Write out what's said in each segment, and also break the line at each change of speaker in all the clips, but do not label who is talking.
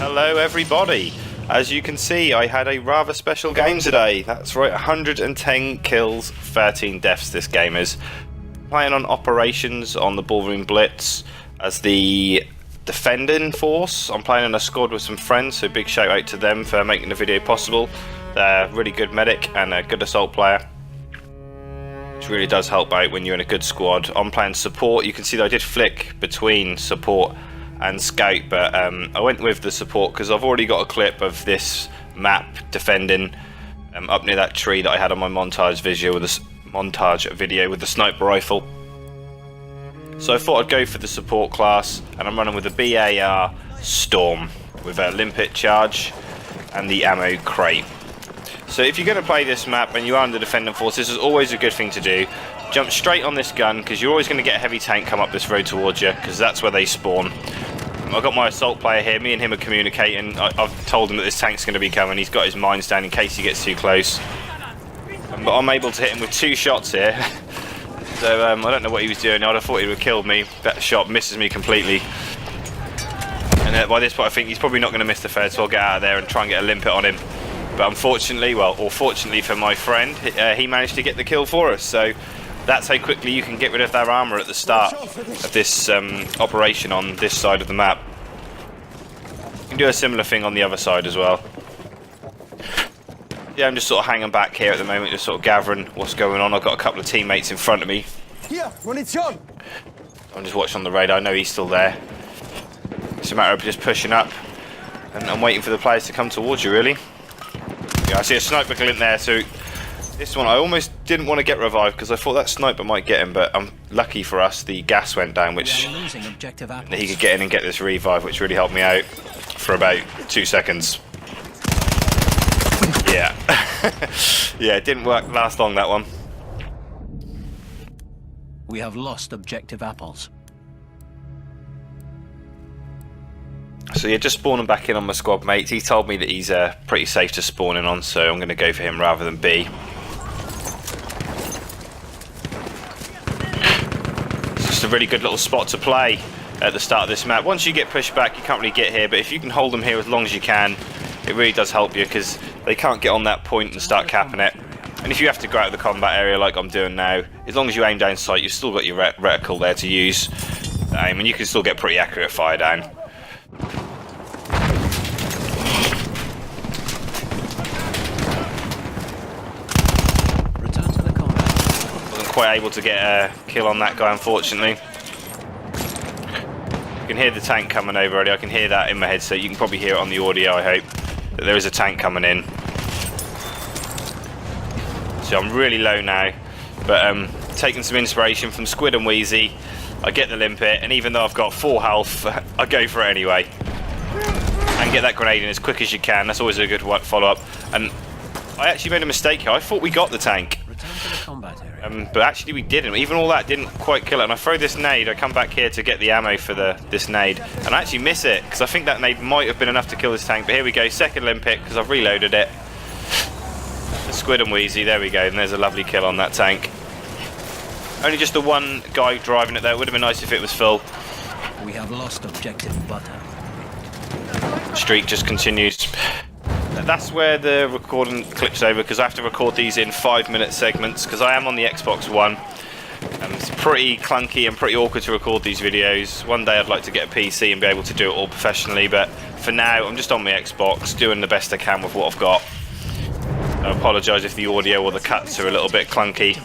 Hello everybody. As you can see, I had a rather special game today. That's right, 110 kills, 13 deaths this game is. Playing on operations on the Ballroom Blitz as the defending force. I'm playing in a squad with some friends, so big shout out to them for making the video possible. They're a really good medic and a good assault player, which really does help out when you're in a good squad. I'm playing support. You can see that I did flick between support and scout, but I went with the support because I've already got a clip of this map defending up near that tree that I had on my montage video with the sniper rifle. So I thought I'd go for the support class, and I'm running with the b.a.r. Storm with a limpet charge and the ammo crate. So if you're going to play this map and you are in the defending force, this is always a good thing to do. Jump straight on this gun because you're always going to get a heavy tank come up this road towards you because that's where they spawn. I've got my assault player here. Me and him are communicating. I've told him that this tank's going to be coming. He's got his mines down in case he gets too close. But I'm able to hit him with 2 shots here. So I don't know what he was doing. I'd have thought he would have killed me. That shot misses me completely. And by this point I think he's probably not going to miss the third, so I'll get out of there and try and get a limpet on him. But unfortunately, well, or fortunately for my friend, he managed to get the kill for us. So that's how quickly you can get rid of their armour at the start of this operation on this side of the map. You can do a similar thing on the other side as well. Yeah, I'm just sort of hanging back here at the moment, just sort of gathering what's going on. I've got a couple of teammates in front of me.
Here, munition.
I'm just watching on the radar. I know he's still there. It's a matter of just pushing up and I'm waiting for the players to come towards you, really. Yeah, I see a sniper glint there, so this one I almost didn't want to get revived because I thought that sniper might get him, but I'm lucky for us the gas went down, which he could get in and get this revive, which really helped me out for about 2 seconds. Yeah. Yeah, it didn't last long, that one.
We have lost objective apples.
So yeah, just spawning back in on my squad mates. He told me that he's pretty safe to spawn in on, so I'm going to go for him rather than B. It's just a really good little spot to play at the start of this map. Once you get pushed back, you can't really get here, but if you can hold them here as long as you can, it really does help you because they can't get on that point and start capping it. And if you have to go out of the combat area like I'm doing now, as long as you aim down sight, you've still got your reticle there to use to aim, and you can still get pretty accurate fire down. Wasn't quite able to get a kill on that guy, unfortunately. You can hear the tank coming over already. I can hear that in my headset. You can probably hear it on the audio, I hope, that there is a tank coming in. So I'm really low now, but taking some inspiration from Squid and Wheezy, I get the limpet, and even though I've got 4 health, I go for it anyway. And get that grenade in as quick as you can. That's always a good follow-up. And I actually made a mistake here. I thought we got the tank. But actually we didn't. Even all that didn't quite kill it. And I throw this nade, I come back here to get the ammo for this nade, and I actually miss it, because I think that nade might have been enough to kill this tank. But here we go, second limpet, because I've reloaded it. Squid and Wheezy, there we go, and there's a lovely kill on that tank. Only just the one guy driving it there. It would have been nice if it was full.
We have lost objective butter.
Streak just continues. That's where the recording clips over, because I have to record these in 5-minute segments because I am on the Xbox One. It's pretty clunky and pretty awkward to record these videos. One day I'd like to get a PC and be able to do it all professionally, but for now I'm just on my Xbox doing the best I can with what I've got. I apologise if the audio or the cuts are a little bit clunky.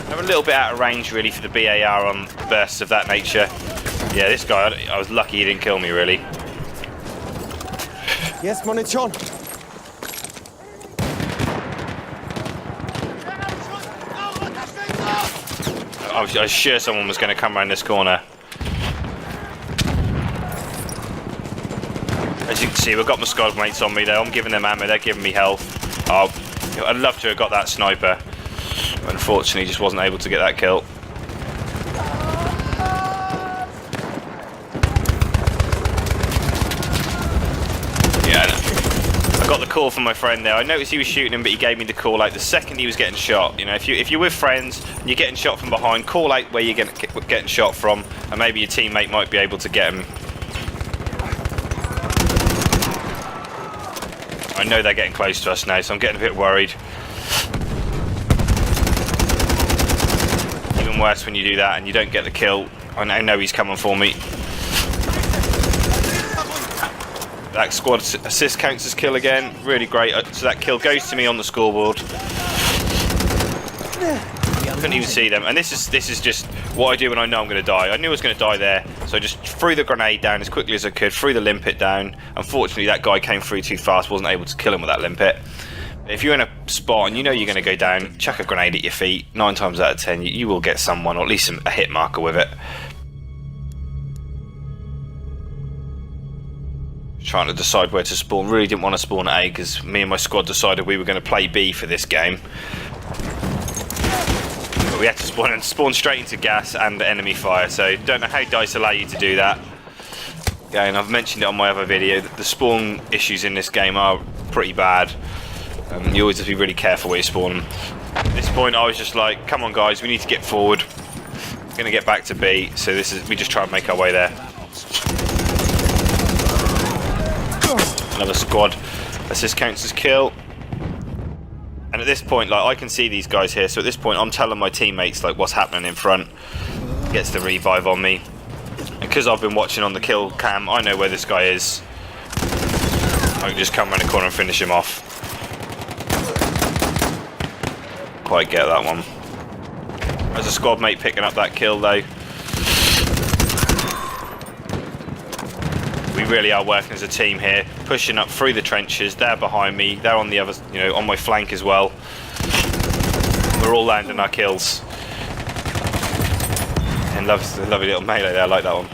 I'm a little bit out of range really for the b.a.r. on bursts of that nature. Yeah, this guy, I was lucky he didn't kill me really.
Yes, munition.
I was sure someone was going to come around this corner. As you can see, we've got my squad mates on me there. I'm giving them ammo, they're giving me health. Oh, I'd love to have got that sniper. Unfortunately, just wasn't able to get that kill. Yeah, I got the call from my friend there. I noticed he was shooting him, but he gave me the call like the second he was getting shot. You know, if you're with friends and you're getting shot from behind, call out where you're getting shot from, and maybe your teammate might be able to get him. I know they're getting close to us now, so I'm getting a bit worried. Even worse when you do that and you don't get the kill. I know he's coming for me. That squad assist counts as kill again. Really great. So that kill goes to me on the scoreboard. Couldn't even see them. And this is just what I do when I know I'm going to die. I knew I was going to die there, so I just threw the grenade down as quickly as I could, threw the limpet down. Unfortunately, that guy came through too fast, wasn't able to kill him with that limpet. If you're in a spot and you know you're going to go down, chuck a grenade at your feet. 9 times out of 10, you will get someone, or at least a hit marker with it. Trying to decide where to spawn. Really didn't want to spawn at A because me and my squad decided we were going to play B for this game. But we had to spawn straight into gas and enemy fire, so don't know how DICE allow you to do that. Again, I've mentioned it on my other video that the spawn issues in this game are pretty bad. You always have to be really careful where you spawn. At this point I was just like, come on guys, we need to get forward. We're going to get back to B, so we just try and make our way there. Another squad. Assist counts as kill. And at this point, like, I can see these guys here, so at this point I'm telling my teammates like what's happening in front. Gets the revive on me. And because I've been watching on the kill cam, I know where this guy is. I can just come around the corner and finish him off. Quite get that one. There's a squad mate picking up that kill though. We really are working as a team here, pushing up through the trenches. They're behind me, they're on the other, you know, on my flank as well. We're all landing our kills. And lovely little melee there, I like that one.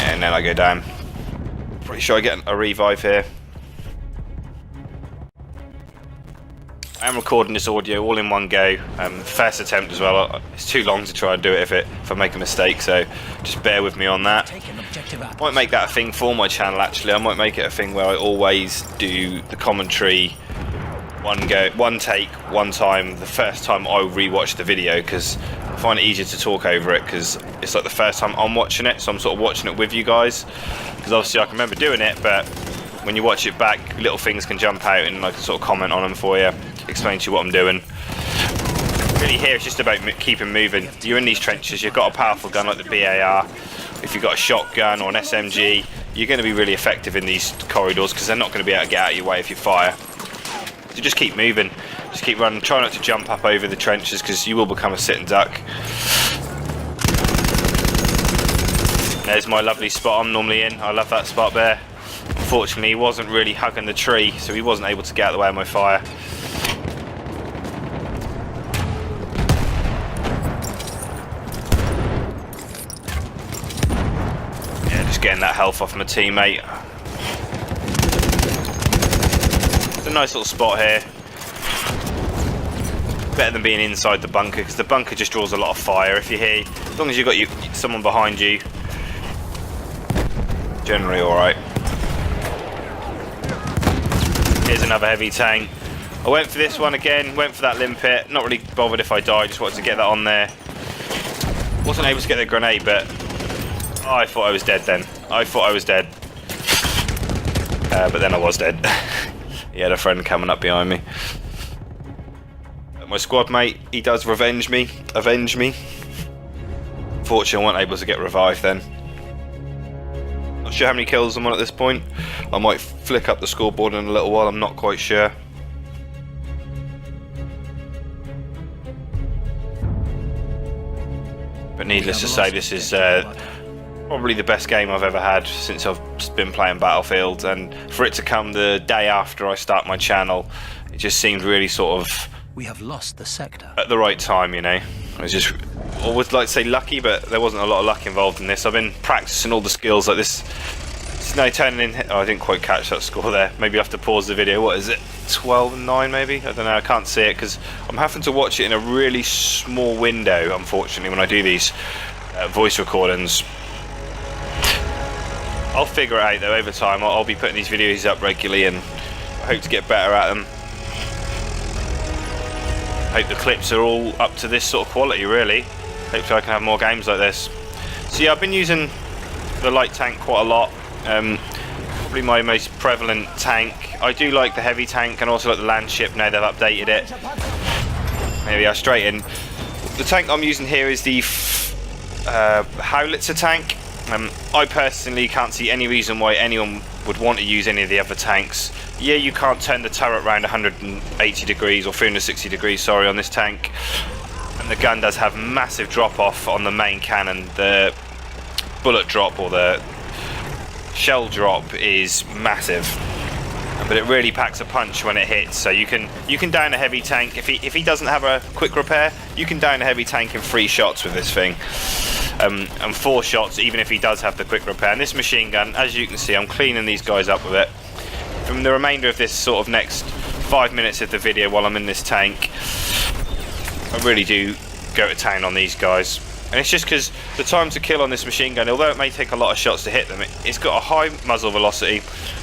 And then I go down. Pretty sure I get a revive here. I am recording this audio all in one go. First attempt as well. It's too long to try and do it if I make a mistake, so just bear with me on that. Might make that a thing for my channel actually. I might make it a thing where I always do the commentary one take, one time, the first time I rewatch the video, because I find it easier to talk over it because it's like the first time I'm watching it, so I'm sort of watching it with you guys. Because obviously I can remember doing it, but when you watch it back, little things can jump out and I can sort of comment on them for you, explain to you what I'm doing. Really here it's just about keeping moving. You're in these trenches, you've got a powerful gun like the b.a.r. If you've got a shotgun or an SMG, you're going to be really effective in these corridors because they're not going to be able to get out of your way if you fire. So just keep moving, just keep running, try not to jump up over the trenches because you will become a sitting duck. There's my lovely spot I'm normally in. I love that spot there. Unfortunately he wasn't really hugging the tree, so he wasn't able to get out of the way of my fire. Yeah, just getting that health off my teammate. It's a nice little spot here. Better than being inside the bunker, because the bunker just draws a lot of fire. If you're here, as long as you've got someone behind you, generally alright. Here's another heavy tank. I went for this one again, went for that limpet. Not really bothered if I die, just wanted to get that on there. Wasn't able to get the grenade, but I thought I was dead then. I thought I was dead. But then I was dead. He had a friend coming up behind me. My squad mate, he does avenge me. Fortunately, I wasn't able to get revived then. Not sure how many kills I'm on at this point. I might flick up the scoreboard in a little while, I'm not quite sure. But needless to say, this is probably the best game I've ever had since I've been playing Battlefield, and for it to come the day after I start my channel, it just seemed really sort of...
We have lost the sector.
At the right time, you know. I was just, I would like to say lucky, but there wasn't a lot of luck involved in this. I've been practicing all the skills like this. It's now turning in... Oh, I didn't quite catch that score there. Maybe I have to pause the video. What is it? 12-9 maybe? I don't know. I can't see it because I'm having to watch it in a really small window, unfortunately, when I do these voice recordings. I'll figure it out though over time. I'll be putting these videos up regularly and I hope to get better at them. Hope the clips are all up to this sort of quality really. Hopefully I can have more games like this. So yeah, I've been using the light tank quite a lot. Probably my most prevalent tank. I do like the heavy tank and also like the land ship now they've updated it. There we are, straight in. The tank I'm using here is the HOWITZER tank. I personally can't see any reason why anyone would want to use any of the other tanks. Yeah, you can't turn the turret around 180 degrees or 360 degrees, sorry, on this tank. And the gun does have massive drop off on the main cannon. The bullet drop or the shell drop is massive, but it really packs a punch when it hits. So you can down a heavy tank if he doesn't have a quick repair. You can down a heavy tank in 3 shots with this thing, and 4 shots even if he does have the quick repair. And this machine gun, as you can see, I'm cleaning these guys up with it. From the remainder of this sort of next 5 minutes of the video while I'm in this tank, I really do go to town on these guys. And it's just because the time to kill on this machine gun, although it may take a lot of shots to hit them, it's got a high muzzle velocity,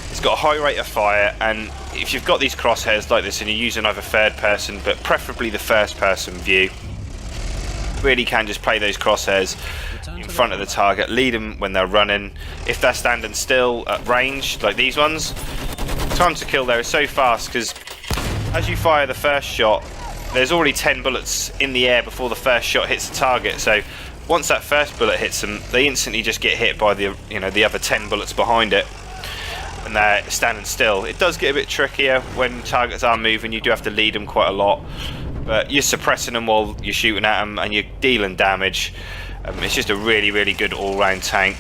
it's got a high rate of fire, and if you've got these crosshairs like this and you're using either third person, but preferably the first person view, you really can just play those crosshairs in front of the target, lead them when they're running. If they're standing still at range, like these ones, time to kill there is so fast because as you fire the first shot, there's already 10 bullets in the air before the first shot hits the target. So once that first bullet hits them, they instantly just get hit by the the other 10 bullets behind it, and they're standing still. It does get a bit trickier when targets are moving. You do have to lead them quite a lot, but you're suppressing them while you're shooting at them, and you're dealing damage. It's just a really, really good all-round tank,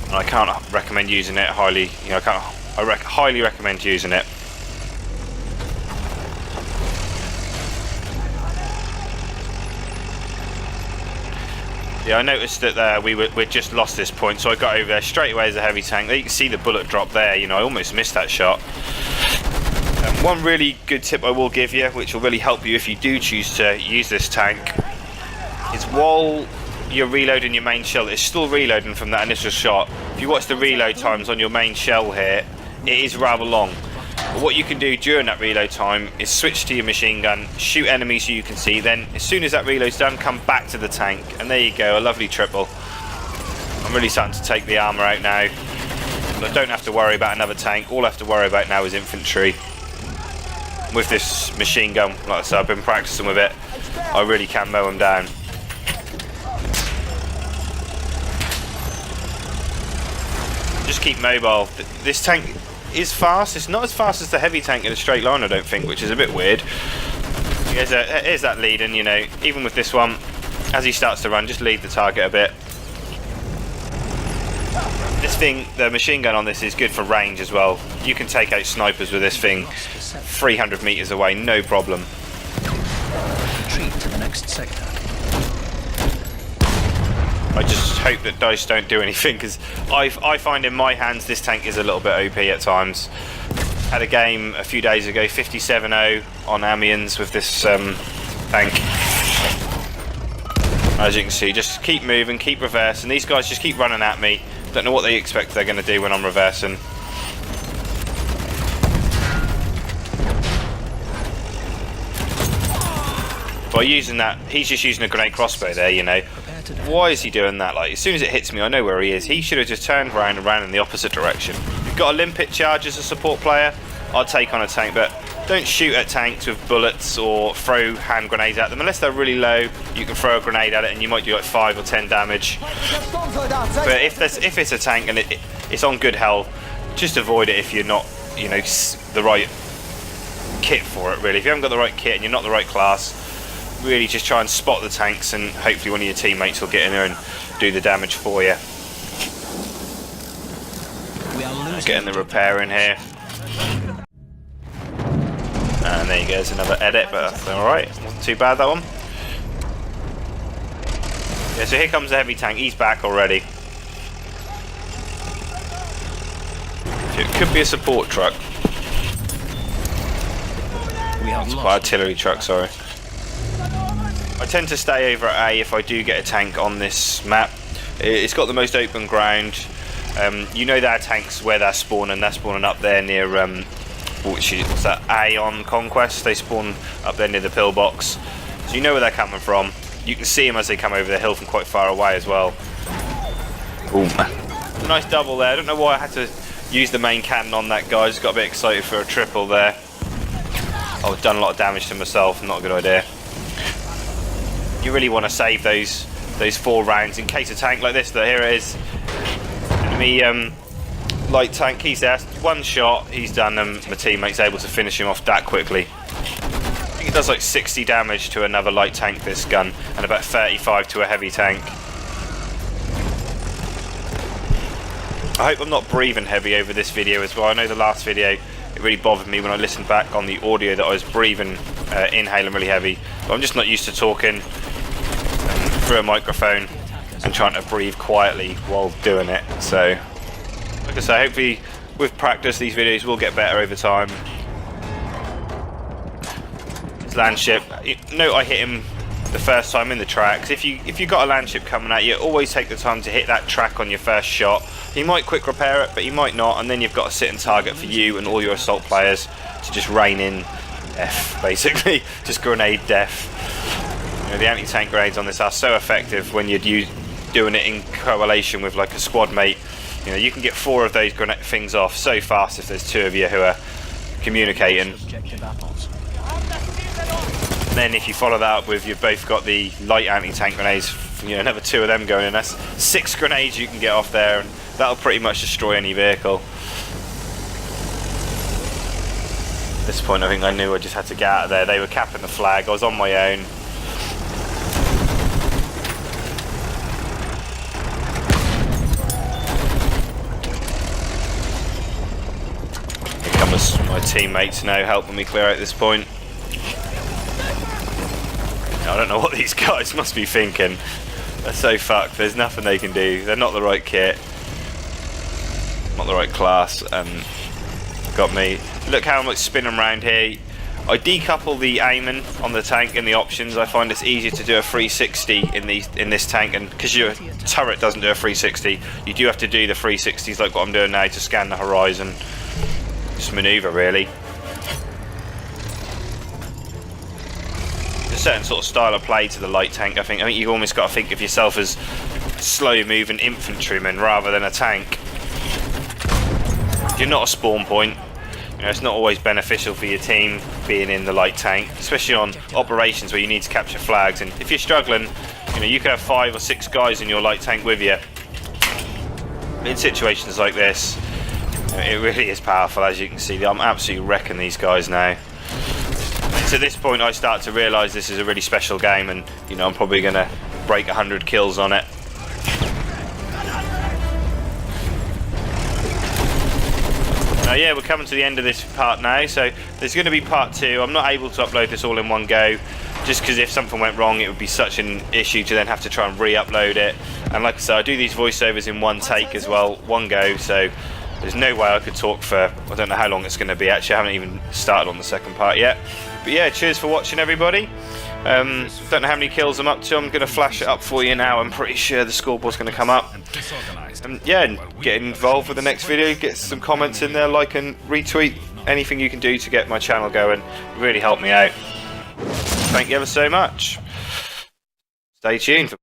and I can't recommend using it highly. I highly recommend using it. Yeah, I noticed that we'd just lost this point, so I got over there straight away as a heavy tank. There you can see the bullet drop there. I almost missed that shot. One really good tip I will give you, which will really help you if you do choose to use this tank, is while you're reloading your main shell, it's still reloading from that initial shot. If you watch the reload times on your main shell here, it is rather long. But what you can do during that reload time is switch to your machine gun, shoot enemies who you can see, then as soon as that reload's done, come back to the tank, and there you go, a lovely triple. I'm really starting to take the armour out now. I don't have to worry about another tank. All I have to worry about now is infantry. With this machine gun, like I said, I've been practicing with it, I really can mow them down. Just keep mobile. This tank is fast. It's not as fast as the heavy tank in a straight line, I don't think, which is a bit weird. Here's that leading, even with this one, as he starts to run, just lead the target a bit. This thing, the machine gun on this is good for range as well. You can take out snipers with this thing 300 meters away, no problem.
Retreat to the next sector.
I just hope that dice don't do anything, because I find in my hands this tank is a little bit OP at times. Had a game a few days ago, 57-0 on Amiens with this tank. As you can see, just keep moving, keep reversing. These guys just keep running at me. Don't know what they expect they're going to do when I'm reversing. By using that, he's just using a grenade crossbow there, Why is he doing that? Like, as soon as it hits me, I know where he is. He should have just turned around and ran in the opposite direction. If you've got a limpet charge as a support player, I'd take on a tank, but don't shoot at tanks with bullets or throw hand grenades at them. Unless they're really low, you can throw a grenade at it and you might do like 5 or 10 damage. But if it's a tank and it's on good health, just avoid it if you're not, the right kit for it, really. If you haven't got the right kit and you're not the right class, really just try and spot the tanks, and hopefully one of your teammates will get in there and do the damage for you. Getting the repair in here. And there you go, there's another edit, but that's alright. Wasn't too bad, that one. Yeah, so here comes the heavy tank. He's back already. So it could be a support truck. It's quite artillery truck, sorry. I tend to stay over at A if I do get a tank on this map. It's got the most open ground. You know their tanks where they're spawning up there near what's that, A on Conquest. They spawn up there near the pillbox, so you know where they're coming from. You can see them as they come over the hill from quite far away as well. Ooh. Nice double there. I don't know why I had to use the main cannon on that guy. I just got a bit excited for a triple there. I've done a lot of damage to myself. Not a good idea. You really want to save those 4 rounds in case a tank like this. Here it is. Enemy light tank. He's there. One shot. He's done. My teammate's able to finish him off that quickly. I think it does like 60 damage to another light tank, this gun, and about 35 to a heavy tank. I hope I'm not breathing heavy over this video as well. I know the last video, it really bothered me when I listened back on the audio that I was breathing, inhaling really heavy. But I'm just not used to talking through a microphone and trying to breathe quietly while doing it. So, like I say, hopefully with practice these videos will get better over time. Landship. Note I hit him the first time in the tracks. If you got a landship coming at you, always take the time to hit that track on your first shot. He might quick repair it, but he might not, and then you've got a sitting target for you and all your assault players to just rain in death, basically. Just grenade death. You know, the anti-tank grenades on this are so effective when you're doing it in correlation with like a squad mate. You know, you can get 4 of those grenade things off so fast if there's 2 of you who are communicating. And then if you follow that up with, you've both got the light anti-tank grenades, you know, another 2 of them going in. That's 6 grenades you can get off there, and that'll pretty much destroy any vehicle. At this point I think I knew I just had to get out of there. They were capping the flag, I was on my own. Here comes my teammates now helping me clear out this point. I don't know what these guys must be thinking. They're so fucked. There's nothing they can do. They're not the right kit, not the right class, and got me. Look how I'm like spinning around here. I decouple the aiming on the tank in the options. I find it's easier to do a 360 in this tank, and because your turret doesn't do a 360, you do have to do the 360s like what I'm doing now to scan the horizon. Just manoeuvre really. A certain sort of style of play to the light tank. I think you've almost got to think of yourself as slow moving infantryman rather than a tank. You're not a spawn point. You know, it's not always beneficial for your team being in the light tank, especially on operations where you need to capture flags. And if you're struggling, you know, you could have 5 or 6 guys in your light tank with you. In situations like this, it really is powerful. As you can see, I'm absolutely wrecking these guys now. To this point I start to realise this is a really special game, and you know, I'm probably going to break 100 kills on it. Now yeah, we're coming to the end of this part now, so there's going to be part 2. I'm not able to upload this all in one go, just because if something went wrong it would be such an issue to then have to try and re-upload it. And like I said, I do these voiceovers in one take as well, one go, so there's no way I could talk for, I don't know how long it's going to be. Actually, I haven't even started on the second part yet. But yeah, cheers for watching everybody. Don't know how many kills I'm up to. I'm going to flash it up for you now. I'm pretty sure the scoreboard's going to come up. Yeah, and get involved with the next video. Get some comments in there, like and retweet. Anything you can do to get my channel going. Really help me out. Thank you ever so much. Stay tuned.